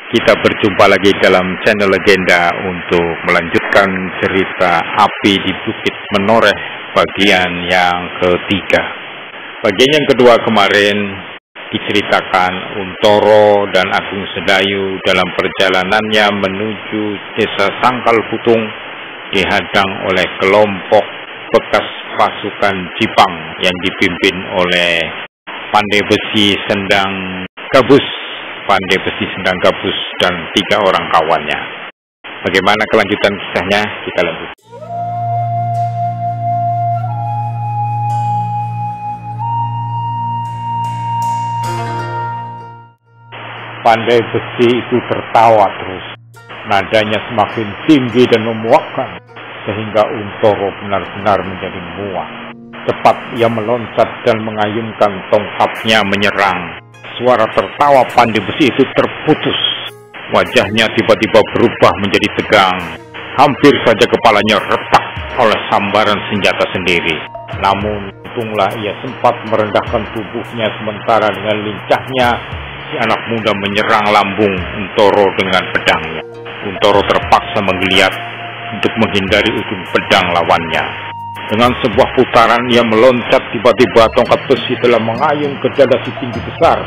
Kita berjumpa lagi dalam channel Legenda untuk melanjutkan cerita Api di Bukit Menoreh bagian yang ketiga. Bagian yang kedua kemarin diceritakan Untoro dan Agung Sedayu dalam perjalanannya menuju desa Sangkal Putung dihadang oleh kelompok bekas pasukan Jipang yang dipimpin oleh Pandai Besi Sendang Gabus, dan 3 orang kawannya. Bagaimana kelanjutan kisahnya? Kita lanjut. Pandai Besi itu tertawa terus. Nadanya semakin tinggi dan memuakkan, sehingga Untoro benar-benar menjadi muak. Cepat ia meloncat dan mengayunkan tongkatnya menyerang. Suara tertawa Pandai Besi itu terputus. Wajahnya tiba-tiba berubah menjadi tegang. Hampir saja kepalanya retak oleh sambaran senjata sendiri. Namun untunglah ia sempat merendahkan tubuhnya, sementara dengan lincahnya si anak muda menyerang lambung Untoro dengan pedangnya. Untoro terpaksa menggeliat untuk menghindari ujung pedang lawannya. Dengan sebuah putaran ia meloncat, tiba-tiba tongkat besi telah mengayun ke dada si tinggi besar.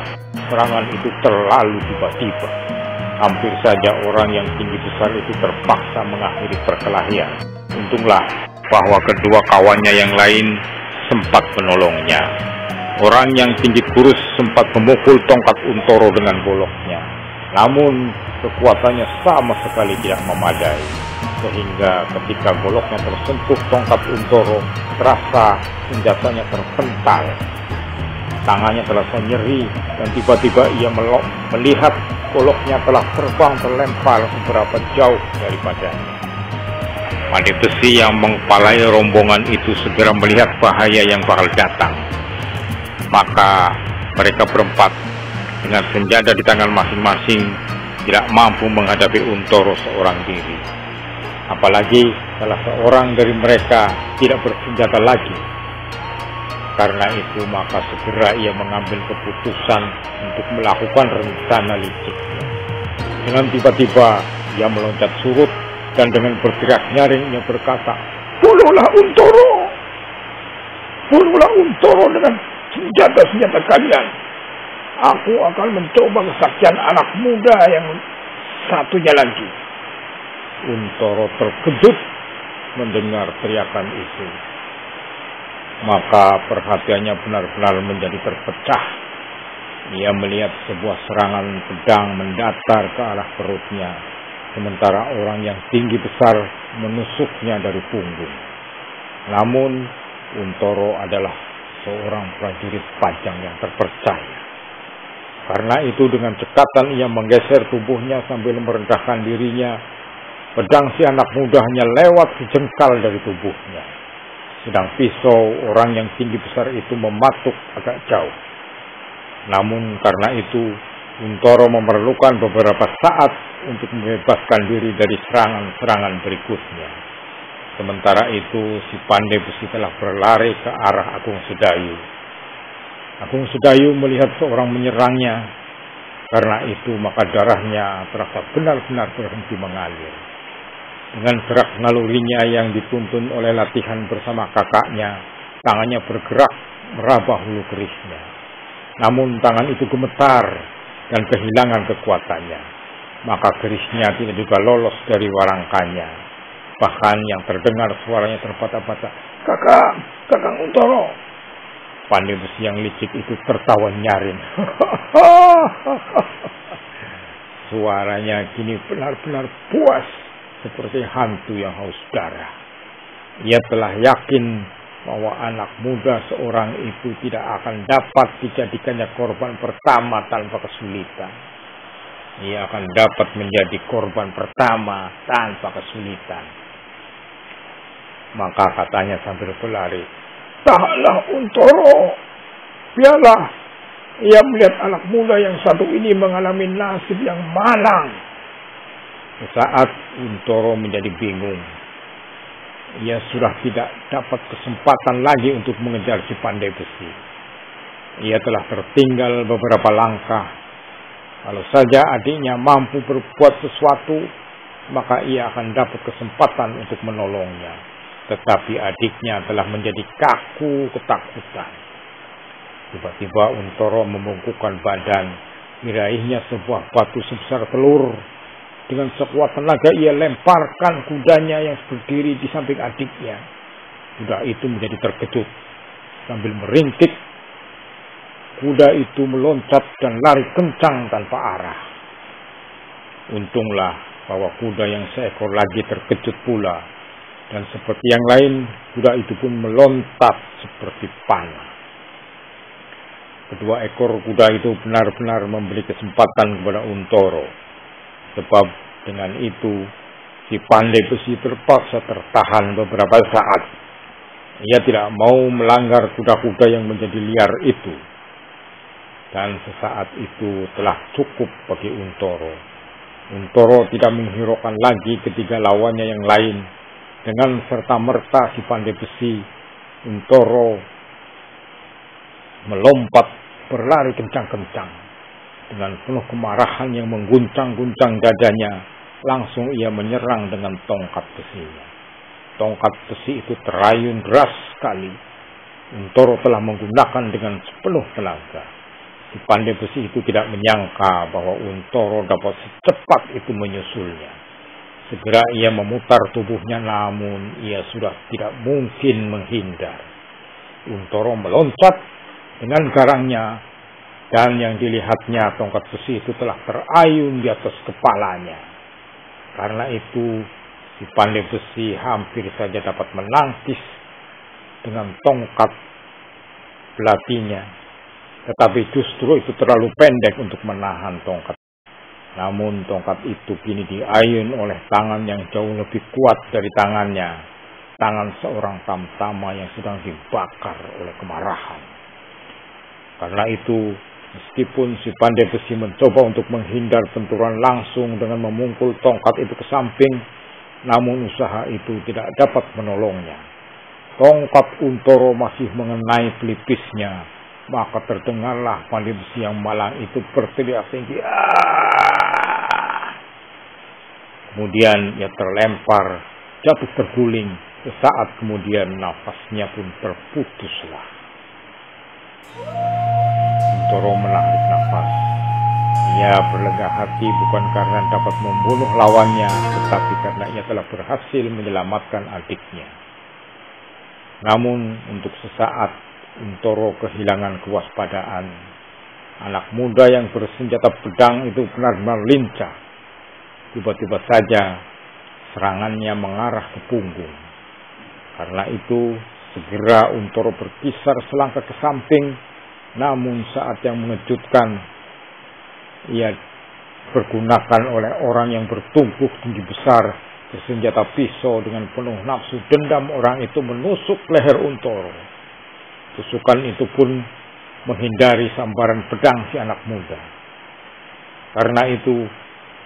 Serangan itu terlalu tiba-tiba. Hampir saja orang yang tinggi besar itu terpaksa mengakhiri perkelahian. Untunglah bahwa kedua kawannya yang lain sempat menolongnya. Orang yang tinggi kurus sempat memukul tongkat Untoro dengan goloknya. Namun kekuatannya sama sekali tidak memadai, sehingga ketika goloknya tersentuh tongkat Untoro, terasa senjatanya terpental. Tangannya terasa nyeri dan tiba-tiba ia melihat goloknya telah terbang terlempar beberapa jauh daripadanya. Pandai Besi yang mengepalai rombongan itu segera melihat bahaya yang bakal datang. Maka mereka berempat dengan senjata di tangan masing-masing tidak mampu menghadapi Untoro seorang diri. Apalagi salah seorang dari mereka tidak bersenjata lagi. Karena itu maka segera ia mengambil keputusan untuk melakukan rencana liciknya. Dengan tiba-tiba ia meloncat surut dan dengan berteriak nyaring ia berkata, "Bunuhlah Untoro! Bunuhlah Untoro dengan senjata-senjata kalian. Aku akan mencoba kesaktian anak muda yang satunya lagi." Untoro terkejut mendengar teriakan itu. Maka perhatiannya benar-benar menjadi terpecah. Ia melihat sebuah serangan pedang mendatar ke arah perutnya, sementara orang yang tinggi besar menusuknya dari punggung. Namun Untoro adalah seorang prajurit pajang yang terpercaya. Karena itu dengan cekatan ia menggeser tubuhnya sambil merendahkan dirinya. Pedang si anak muda hanya lewat sejengkal dari tubuhnya. Sedang pisau orang yang tinggi besar itu mematuk agak jauh. Namun karena itu Untoro memerlukan beberapa saat untuk membebaskan diri dari serangan-serangan berikutnya. Sementara itu si Pandai Besi telah berlari ke arah Agung Sedayu. Agung Sedayu melihat seorang menyerangnya. Karena itu maka darahnya terasa benar-benar berhenti mengalir. Dengan gerak nalurinya yang dituntun oleh latihan bersama kakaknya, tangannya bergerak meraba hulu kerisnya. Namun tangan itu gemetar dan kehilangan kekuatannya. Maka kerisnya tidak juga lolos dari warangkannya. Bahkan yang terdengar suaranya terbata-bata, Kakang Untoro." Pandai Besi yang licik itu tertawa nyaring. Suaranya kini benar-benar puas, seperti hantu yang haus darah. Ia telah yakin bahwa anak muda seorang itu tidak akan dapat dijadikannya korban pertama tanpa kesulitan. Ia akan dapat menjadi korban pertama tanpa kesulitan. Maka katanya sambil berlari, "Tahanlah Untoro. Biarlah ia melihat anak muda yang satu ini mengalami nasib yang malang." Saat Untoro menjadi bingung. Ia sudah tidak dapat kesempatan lagi untuk mengejar si Pandai Besi. Ia telah tertinggal beberapa langkah. Kalau saja adiknya mampu berbuat sesuatu, maka ia akan dapat kesempatan untuk menolongnya. Tetapi adiknya telah menjadi kaku ketakutan. Tiba-tiba Untoro membungkukkan badan, diraihnya sebuah batu sebesar telur. Dengan sekuat tenaga ia lemparkan kudanya yang berdiri di samping adiknya. Kuda itu menjadi terkejut. Sambil meringkik, kuda itu meloncat dan lari kencang tanpa arah. Untunglah bahwa kuda yang seekor lagi terkejut pula. Dan seperti yang lain, kuda itu pun meloncat seperti panah. Kedua ekor kuda itu benar-benar memberi kesempatan kepada Untoro. Sebab dengan itu, si pandai besi terpaksa tertahan beberapa saat. Ia tidak mau melanggar kuda-kuda yang menjadi liar itu. Dan sesaat itu telah cukup bagi Untoro. Untoro tidak menghiraukan lagi ketiga lawannya yang lain. Dengan serta-merta si pandai besi, Untoro melompat berlari kencang-kencang. Dengan penuh kemarahan yang mengguncang-guncang dadanya, langsung ia menyerang dengan tongkat besinya. Tongkat besi itu terayun deras sekali. Untoro telah menggunakan dengan sepenuh tenaga. Si pandai besi itu tidak menyangka bahwa Untoro dapat secepat itu menyusulnya. Segera ia memutar tubuhnya, namun ia sudah tidak mungkin menghindar. Untoro meloncat dengan garangnya, dan yang dilihatnya tongkat besi itu telah terayun di atas kepalanya. Karena itu, si pandai besi hampir saja dapat menangkis dengan tongkat belatinya. Tetapi justru itu terlalu pendek untuk menahan tongkat. Namun tongkat itu kini diayun oleh tangan yang jauh lebih kuat dari tangannya. Tangan seorang tamtama yang sedang dibakar oleh kemarahan. Karena itu, meskipun si pandai besi mencoba untuk menghindar benturan langsung dengan memungkul tongkat itu ke samping, namun usaha itu tidak dapat menolongnya. Tongkat Untoro masih mengenai pelipisnya, maka terdengarlah pandai besi yang malang itu berteriak tinggi. Kemudian ia terlempar, jatuh terguling. Sesaat kemudian nafasnya pun terputuslah. Untoro menarik nafas. Ia berlega hati bukan karena dapat membunuh lawannya, tetapi karena ia telah berhasil menyelamatkan adiknya. Namun untuk sesaat Untoro kehilangan kewaspadaan. Anak muda yang bersenjata pedang itu benar-benar lincah. Tiba-tiba saja serangannya mengarah ke punggung. Karena itu segera Untoro berkisar selangkah ke samping. Namun saat yang mengejutkan, ia dipergunakan oleh orang yang bertubuh tinggi besar bersenjata pisau. Dengan penuh nafsu dendam, orang itu menusuk leher Untoro. Tusukan itu pun menghindari sambaran pedang si anak muda. Karena itu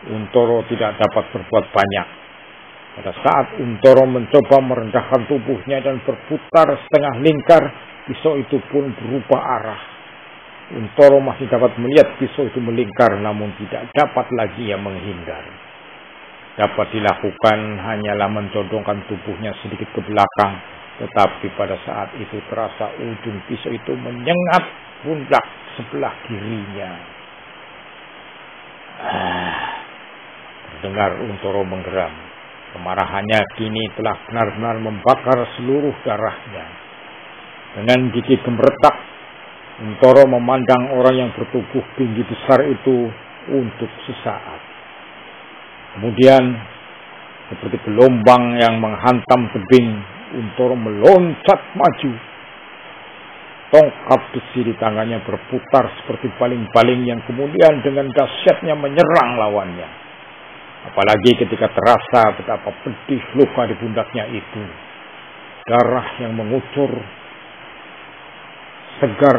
Untoro tidak dapat berbuat banyak. Pada saat Untoro mencoba merendahkan tubuhnya dan berputar setengah lingkar, pisau itu pun berubah arah. Untoro masih dapat melihat pisau itu melingkar, namun tidak dapat lagi ia menghindar. Dapat dilakukan hanyalah mencondongkan tubuhnya sedikit ke belakang, tetapi pada saat itu terasa ujung pisau itu menyengat pundak sebelah kirinya. Terdengar Untoro menggeram. Kemarahannya kini telah benar-benar membakar seluruh darahnya. Dengan gigi gemeretak, Untoro memandang orang yang bertubuh tinggi besar itu untuk sesaat. Kemudian, seperti gelombang yang menghantam tebing, Untoro meloncat maju. Tongkat besi di tangannya berputar seperti baling-baling yang kemudian dengan dahsyatnya menyerang lawannya. Apalagi ketika terasa betapa pedih luka di pundaknya itu. Darah yang mengucur, segar,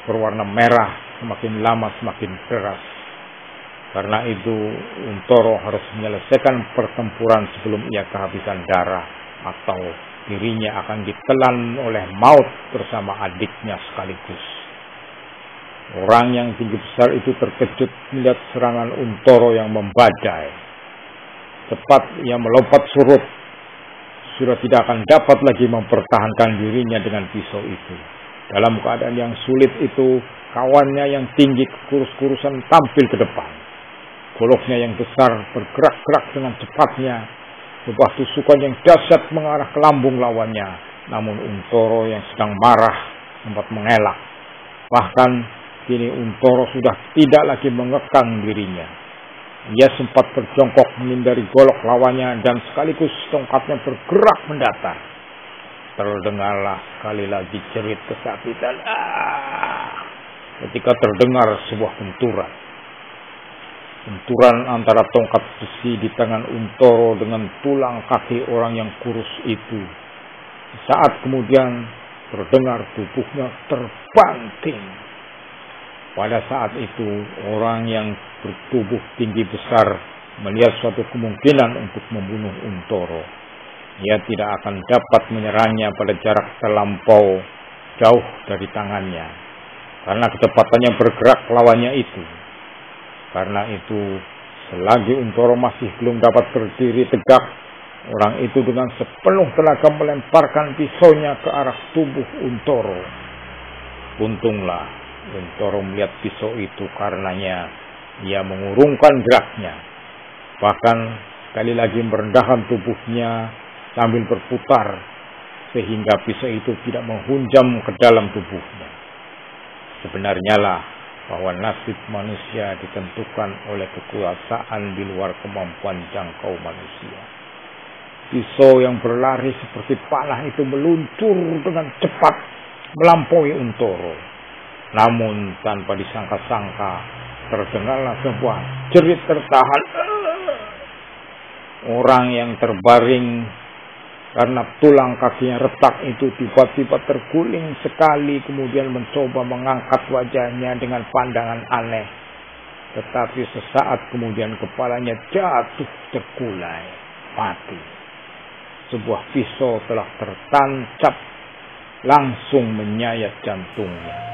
berwarna merah, semakin lama semakin deras. Karena itu, Untoro harus menyelesaikan pertempuran sebelum ia kehabisan darah, atau dirinya akan ditelan oleh maut bersama adiknya sekaligus. Orang yang tinggi besar itu terkejut melihat serangan Untoro yang membadai. Cepat ia melompat surut. Sudah tidak akan dapat lagi mempertahankan dirinya dengan pisau itu. Dalam keadaan yang sulit itu, kawannya yang tinggi kurus-kurusan tampil ke depan. Goloknya yang besar bergerak-gerak dengan cepatnya. Sebuah tusukan yang dahsyat mengarah ke lambung lawannya. Namun Untoro yang sedang marah sempat mengelak. Bahkan kini Untoro sudah tidak lagi mengekang dirinya. Ia sempat berjongkok menghindari golok lawannya dan sekaligus tongkatnya bergerak mendatar. Terdengarlah sekali lagi jerit kesakitan. Ketika terdengar sebuah benturan. Benturan antara tongkat besi di tangan Untoro dengan tulang kaki orang yang kurus itu. Saat kemudian terdengar tubuhnya terbanting. Pada saat itu, orang yang bertubuh tinggi besar melihat suatu kemungkinan untuk membunuh Untoro. Ia tidak akan dapat menyerangnya pada jarak terlampau jauh dari tangannya, karena kecepatannya bergerak lawannya itu. Karena itu, selagi Untoro masih belum dapat berdiri tegak, orang itu dengan sepenuh tenaga melemparkan pisaunya ke arah tubuh Untoro. Untunglah Untoro melihat pisau itu, karenanya ia mengurungkan geraknya. Bahkan sekali lagi merendahkan tubuhnya sambil berputar, sehingga pisau itu tidak menghunjam ke dalam tubuhnya. Sebenarnya lah bahwa nasib manusia ditentukan oleh kekuasaan di luar kemampuan jangkau manusia. Pisau yang berlari seperti panah itu meluncur dengan cepat melampaui Untoro. Namun tanpa disangka-sangka terdengarlah sebuah jerit tertahan. Orang yang terbaring karena tulang kakinya retak itu tiba-tiba terguling sekali, kemudian mencoba mengangkat wajahnya dengan pandangan aneh. Tetapi sesaat kemudian kepalanya jatuh terkulai, mati. Sebuah pisau telah tertancap langsung menyayat jantungnya.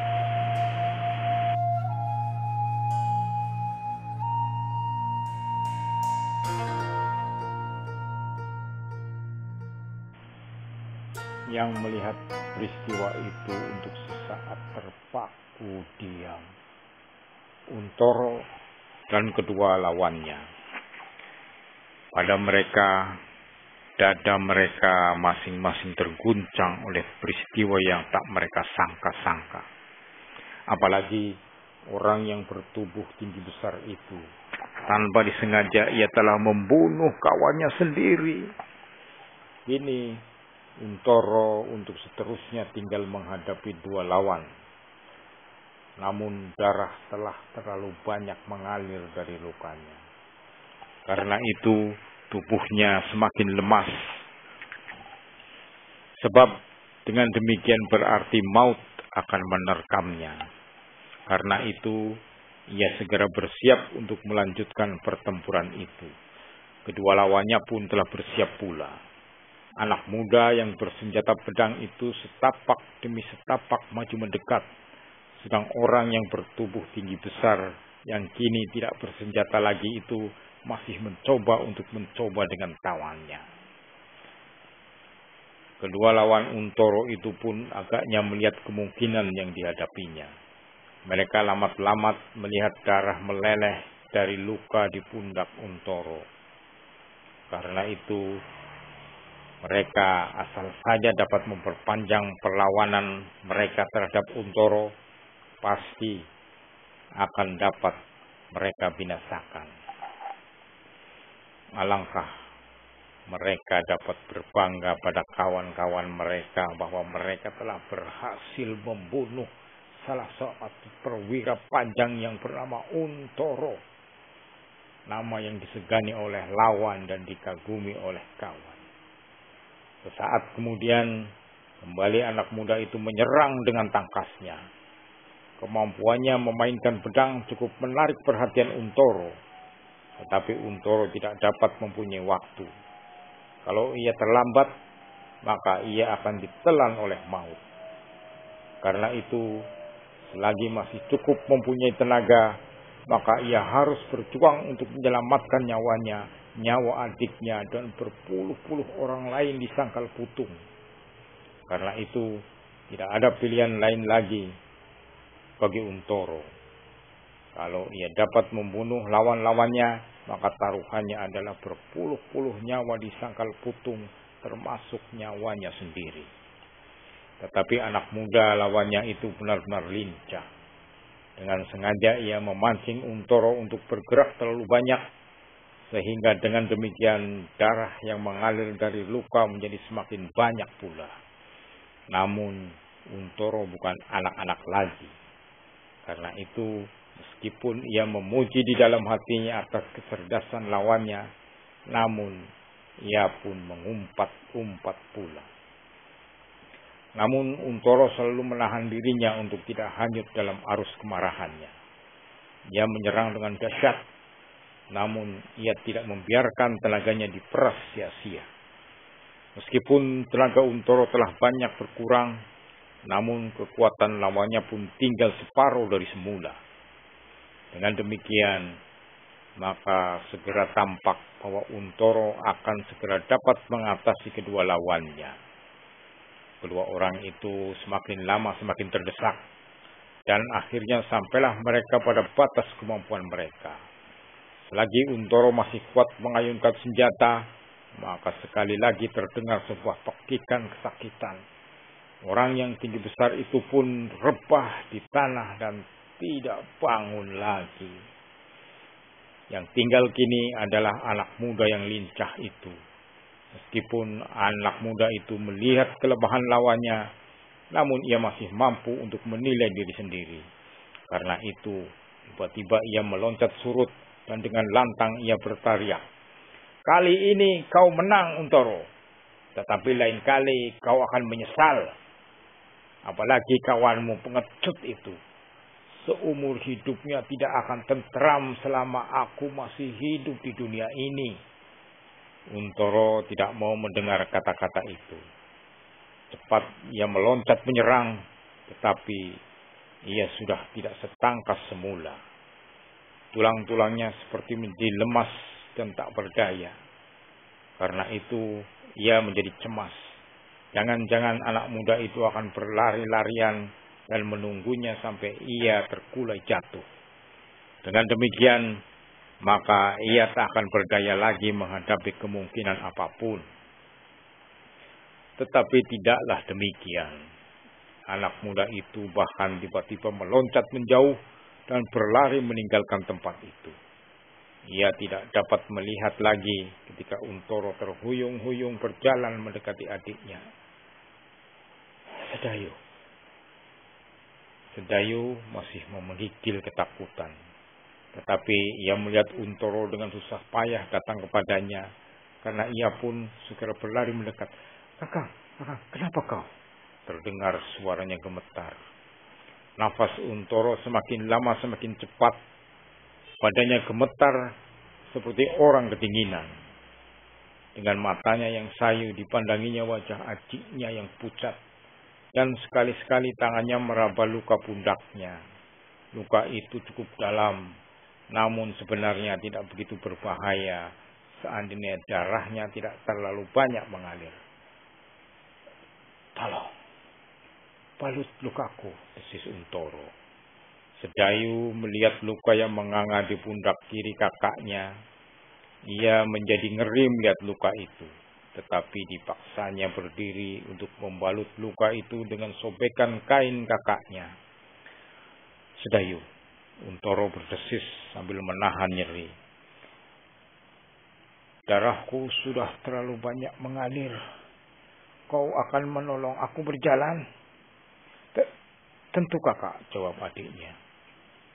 Yang melihat peristiwa itu untuk sesaat terpaku diam. Untoro dan kedua lawannya. Pada mereka, dada mereka masing-masing terguncang oleh peristiwa yang tak mereka sangka-sangka. Apalagi orang yang bertubuh tinggi besar itu, tanpa disengaja ia telah membunuh kawannya sendiri. Ini Untoro untuk seterusnya tinggal menghadapi dua lawan. Namun darah telah terlalu banyak mengalir dari lukanya. Karena itu tubuhnya semakin lemas. Sebab dengan demikian berarti maut akan menerkamnya. Karena itu ia segera bersiap untuk melanjutkan pertempuran itu. Kedua lawannya pun telah bersiap pula. Anak muda yang bersenjata pedang itu setapak demi setapak maju mendekat. Sedang orang yang bertubuh tinggi besar yang kini tidak bersenjata lagi itu masih mencoba dengan tawannya. Kedua lawan Untoro itu pun agaknya melihat kemungkinan yang dihadapinya. Mereka lamat-lamat melihat darah meleleh dari luka di pundak Untoro. Karena itu mereka asal saja dapat memperpanjang perlawanan mereka terhadap Untoro, pasti akan dapat mereka binasakan. Alangkah mereka dapat berbangga pada kawan-kawan mereka bahwa mereka telah berhasil membunuh salah satu perwira panjang yang bernama Untoro. Nama yang disegani oleh lawan dan dikagumi oleh kawan. Sesaat kemudian, kembali anak muda itu menyerang dengan tangkasnya. Kemampuannya memainkan pedang cukup menarik perhatian Untoro. Tetapi Untoro tidak dapat mempunyai waktu. Kalau ia terlambat, maka ia akan ditelan oleh maut. Karena itu, Selagi masih cukup mempunyai tenaga, maka ia harus berjuang untuk menyelamatkan nyawanya, nyawa adiknya, dan berpuluh-puluh orang lain di sangkal putung. Karena itu, tidak ada pilihan lain lagi bagi Untoro. Kalau ia dapat membunuh lawan-lawannya, maka taruhannya adalah berpuluh-puluh nyawa di sangkal putung, termasuk nyawanya sendiri. Tetapi anak muda lawannya itu benar-benar lincah. Dengan sengaja ia memancing Untoro untuk bergerak terlalu banyak, sehingga dengan demikian darah yang mengalir dari luka menjadi semakin banyak pula. Namun Untoro bukan anak-anak lagi. Karena itu, meskipun ia memuji di dalam hatinya atas kecerdasan lawannya, namun ia pun mengumpat-umpat pula. Namun Untoro selalu menahan dirinya untuk tidak hanyut dalam arus kemarahannya. Ia menyerang dengan dahsyat, namun ia tidak membiarkan tenaganya diperas sia-sia. Meskipun tenaga Untoro telah banyak berkurang, namun kekuatan lawannya pun tinggal separuh dari semula. Dengan demikian, maka segera tampak bahwa Untoro akan segera dapat mengatasi kedua lawannya. Kedua orang itu semakin lama semakin terdesak, dan akhirnya sampailah mereka pada batas kemampuan mereka. Selagi Untoro masih kuat mengayunkan senjata, maka sekali lagi terdengar sebuah pekikan kesakitan. Orang yang tinggi besar itu pun rebah di tanah dan tidak bangun lagi. Yang tinggal kini adalah anak muda yang lincah itu. Meskipun anak muda itu melihat kelemahan lawannya, namun ia masih mampu untuk menilai diri sendiri. Karena itu, tiba-tiba ia meloncat surut dan dengan lantang ia berteriak, "Kali ini kau menang, Untoro. Tetapi lain kali kau akan menyesal. Apalagi kawanmu pengecut itu. Seumur hidupnya tidak akan tentram selama aku masih hidup di dunia ini." Untoro tidak mau mendengar kata-kata itu. Cepat ia meloncat menyerang, tetapi ia sudah tidak setangkas semula. Tulang-tulangnya seperti menjadi lemas dan tak berdaya. Karena itu ia menjadi cemas. Jangan-jangan anak muda itu akan berlari-larian dan menunggunya sampai ia terkulai jatuh. Dengan demikian, maka ia tak akan berdaya lagi menghadapi kemungkinan apapun. Tetapi tidaklah demikian. Anak muda itu bahkan tiba-tiba meloncat menjauh dan berlari meninggalkan tempat itu. Ia tidak dapat melihat lagi ketika Untoro terhuyung-huyung berjalan mendekati adiknya. Sedayu masih memegigil ketakutan. Tetapi ia melihat Untoro dengan susah payah datang kepadanya, karena ia pun segera berlari mendekat. Kakang, kenapa kau?" Terdengar suaranya gemetar. Nafas Untoro semakin lama semakin cepat. Badannya gemetar seperti orang kedinginan. Dengan matanya yang sayu dipandanginya wajah adiknya yang pucat. Dan sekali-sekali tangannya meraba luka pundaknya. Luka itu cukup dalam, namun sebenarnya tidak begitu berbahaya seandainya darahnya tidak terlalu banyak mengalir. "Tolong, balut lukaku," desis Untoro. Sedayu melihat luka yang menganga di pundak kiri kakaknya. Ia menjadi ngeri melihat luka itu, tetapi dipaksanya berdiri untuk membalut luka itu dengan sobekan kain kakaknya. "Sedayu," Untoro berdesis sambil menahan nyeri. "Darahku sudah terlalu banyak mengalir. Kau akan menolong aku berjalan?" "Tentu kakak," jawab adiknya.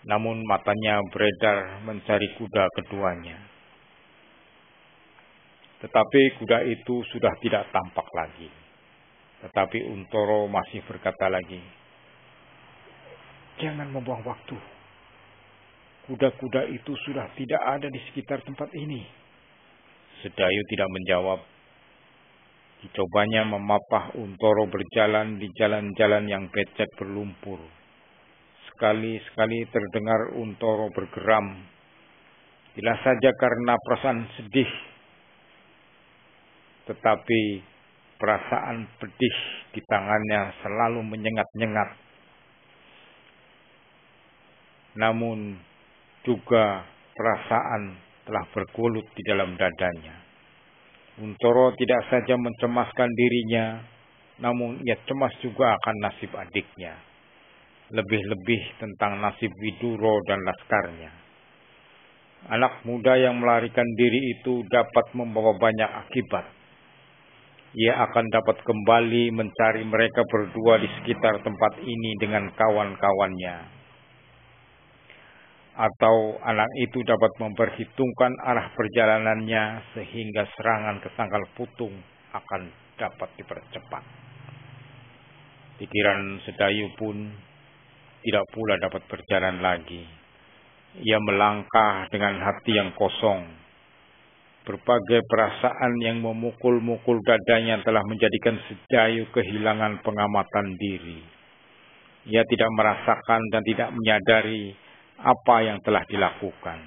Namun matanya beredar mencari kuda keduanya. Tetapi kuda itu sudah tidak tampak lagi. Tetapi Untoro masih berkata lagi, "Jangan membuang waktu. Kuda-kuda itu sudah tidak ada di sekitar tempat ini." Sedayu tidak menjawab. Dicobanya memapah Untoro berjalan di jalan-jalan yang becek berlumpur. Sekali-sekali terdengar Untoro bergeram, bila saja karena perasaan sedih, tetapi perasaan pedih di tangannya selalu menyengat-nyengat. Namun juga perasaan telah bergulut di dalam dadanya. Untoro tidak saja mencemaskan dirinya, namun ia cemas juga akan nasib adiknya. Lebih-lebih tentang nasib Widuro dan laskarnya. Anak muda yang melarikan diri itu dapat membawa banyak akibat. Ia akan dapat kembali mencari mereka berdua di sekitar tempat ini dengan kawan-kawannya. Atau anak itu dapat memperhitungkan arah perjalanannya sehingga serangan ke Sangkal Putung akan dapat dipercepat. Pikiran Sedayu pun tidak pula dapat berjalan lagi. Ia melangkah dengan hati yang kosong. Berbagai perasaan yang memukul-mukul dadanya telah menjadikan Sedayu kehilangan pengamatan diri. Ia tidak merasakan dan tidak menyadari apa yang telah dilakukan.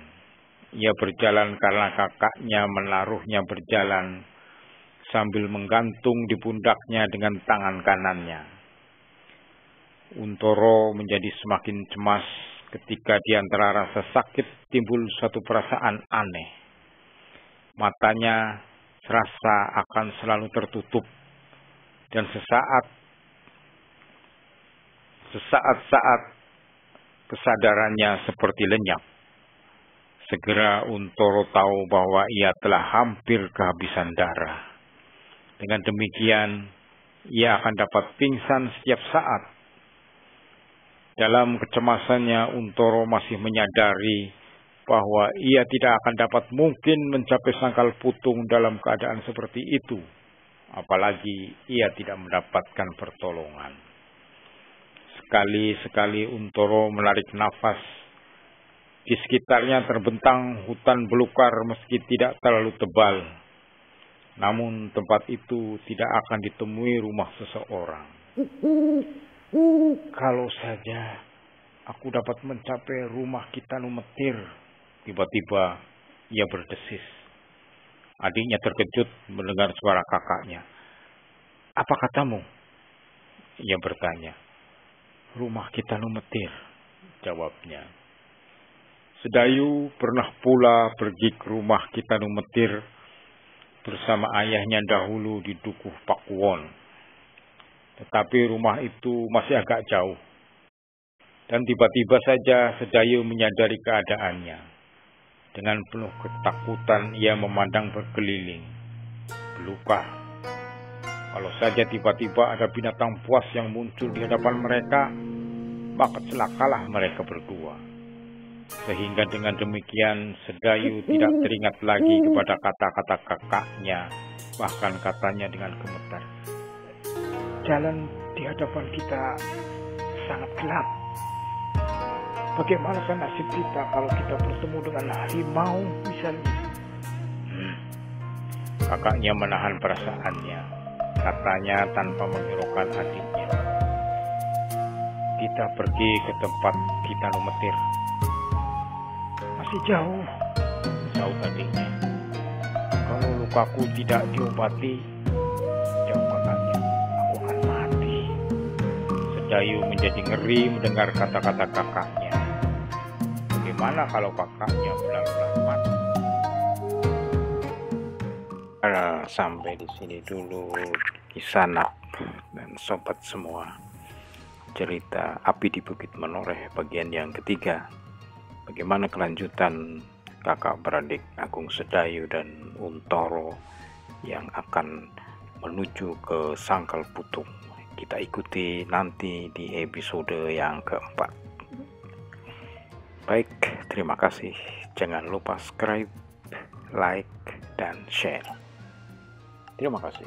Ia berjalan karena kakaknya menaruhnya berjalan sambil menggantung di pundaknya dengan tangan kanannya. Untoro menjadi semakin cemas ketika di antara rasa sakit timbul suatu perasaan aneh. Matanya serasa akan selalu tertutup dan sesaat kesadarannya seperti lenyap. Segera Untoro tahu bahwa ia telah hampir kehabisan darah. Dengan demikian, ia akan dapat pingsan setiap saat. Dalam kecemasannya, Untoro masih menyadari bahwa ia tidak akan dapat mungkin mencapai Sangkal Putung dalam keadaan seperti itu. Apalagi ia tidak mendapatkan pertolongan. Sekali-sekali Untoro menarik nafas. Di sekitarnya terbentang hutan belukar meski tidak terlalu tebal. Namun tempat itu tidak akan ditemui rumah seseorang. Kalau saja aku dapat mencapai rumah Kitanu Metir, tiba-tiba ia berdesis. Adiknya terkejut mendengar suara kakaknya. Apa katamu? Ia bertanya. Rumah Kitanu Metir, jawabnya. Sedayu pernah pula pergi ke rumah Kitanu Metir bersama ayahnya dahulu di Dukuh Pakuwon. Tetapi rumah itu masih agak jauh. Dan tiba-tiba saja Sedayu menyadari keadaannya. Dengan penuh ketakutan ia memandang berkeliling. Belukar. Kalau saja tiba-tiba ada binatang buas yang muncul di hadapan mereka, maka celakalah mereka berdua. Sehingga dengan demikian Sedayu tidak teringat lagi kepada kata-kata kakaknya. Bahkan katanya dengan gemetar, jalan di hadapan kita sangat gelap. Bagaimana nasib kita kalau kita bertemu dengan harimau misalnya? Kakaknya menahan perasaannya. Katanya tanpa menghiraukan adiknya. Kita pergi ke tempat Kitanu Metir. Masih jauh, sahut adiknya. Kalau lukaku tidak diobati, jawab kakaknya, aku akan mati. Sedayu menjadi ngeri mendengar kata-kata kakaknya. Bagaimana kalau kakaknya benar-benar mati? Sampai di sini dulu Kisanak dan sobat semua. Cerita Api di Bukit Menoreh bagian yang ketiga. Bagaimana kelanjutan kakak beradik Agung Sedayu dan Untoro yang akan menuju ke Sangkal Putung. Kita ikuti nanti di episode yang keempat. Baik, terima kasih. Jangan lupa subscribe, like, dan share. Terima kasih.